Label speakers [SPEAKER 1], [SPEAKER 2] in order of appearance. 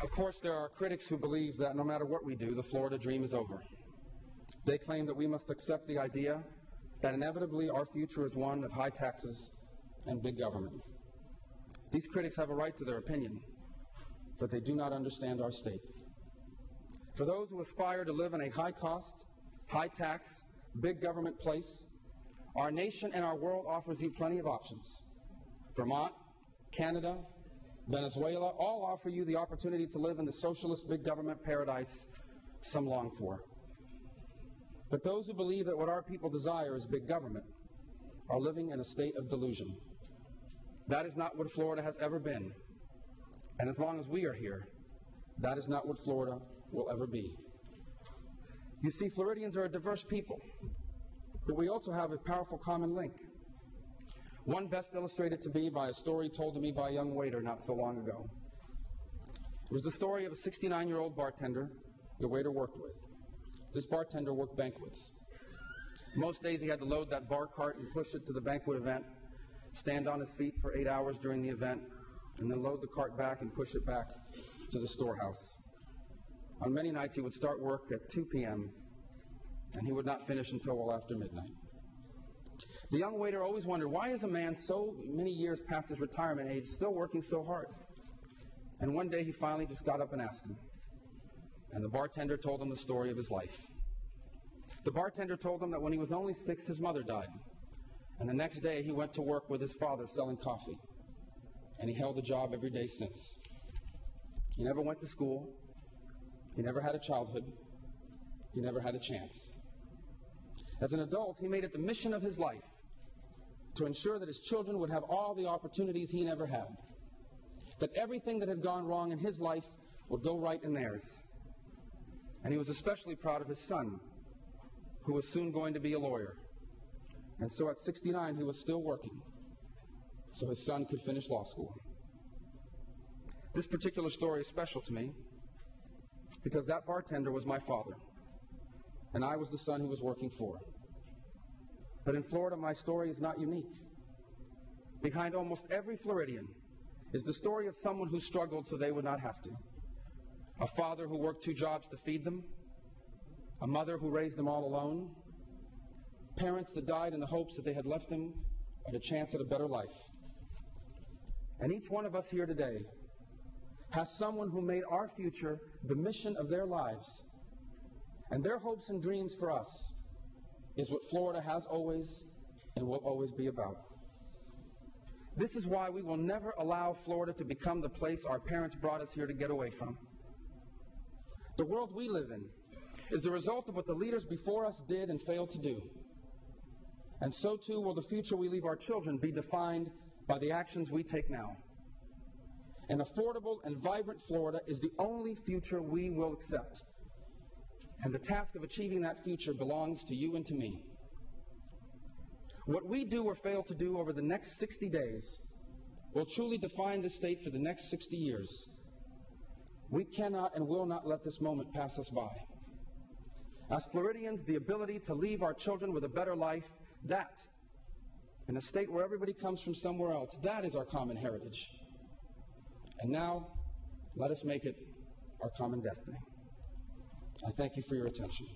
[SPEAKER 1] Of course, there are critics who believe that no matter what we do, the Florida dream is over. They claim that we must accept the idea that inevitably our future is one of high taxes and big government. These critics have a right to their opinion, but they do not understand our state. For those who aspire to live in a high-cost, high-tax, big government place, our nation and our world offers you plenty of options. Vermont, Canada, Venezuela all offer you the opportunity to live in the socialist big government paradise some long for. But those who believe that what our people desire is big government are living in a state of delusion. That is not what Florida has ever been. And as long as we are here, that is not what Florida will ever be. You see, Floridians are a diverse people, but we also have a powerful common link. One best illustrated to me by a story told to me by a young waiter not so long ago. It was the story of a 69-year-old bartender the waiter worked with. This bartender worked banquets. Most days he had to load that bar cart and push it to the banquet event, stand on his feet for 8 hours during the event, and then load the cart back and push it back to the storehouse. On many nights he would start work at 2 p.m. and he would not finish until well after midnight. The young waiter always wondered, why is a man so many years past his retirement age still working so hard? And one day he finally just got up and asked him. And the bartender told him the story of his life. The bartender told him that when he was only 6, his mother died. And the next day he went to work with his father selling coffee. And he held a job every day since. He never went to school. He never had a childhood. He never had a chance. As an adult, he made it the mission of his life to ensure that his children would have all the opportunities he never had. That everything that had gone wrong in his life would go right in theirs. And he was especially proud of his son, who was soon going to be a lawyer. And so at 69, he was still working, so his son could finish law school. This particular story is special to me because that bartender was my father, and I was the son he was working for. But in Florida, my story is not unique. Behind almost every Floridian is the story of someone who struggled so they would not have to. A father who worked 2 jobs to feed them, a mother who raised them all alone, parents that died in the hopes that they had left them a chance at a better life. And each one of us here today has someone who made our future the mission of their lives. And their hopes and dreams for us is what Florida has always and will always be about. This is why we will never allow Florida to become the place our parents brought us here to get away from. The world we live in is the result of what the leaders before us did and failed to do. And so too will the future we leave our children be defined by the actions we take now. An affordable and vibrant Florida is the only future we will accept. And the task of achieving that future belongs to you and to me. What we do or fail to do over the next 60 days will truly define this state for the next 60 years. We cannot and will not let this moment pass us by. As Floridians, the ability to leave our children with a better life, that, in a state where everybody comes from somewhere else, that is our common heritage. And now, let us make it our common destiny. I thank you for your attention.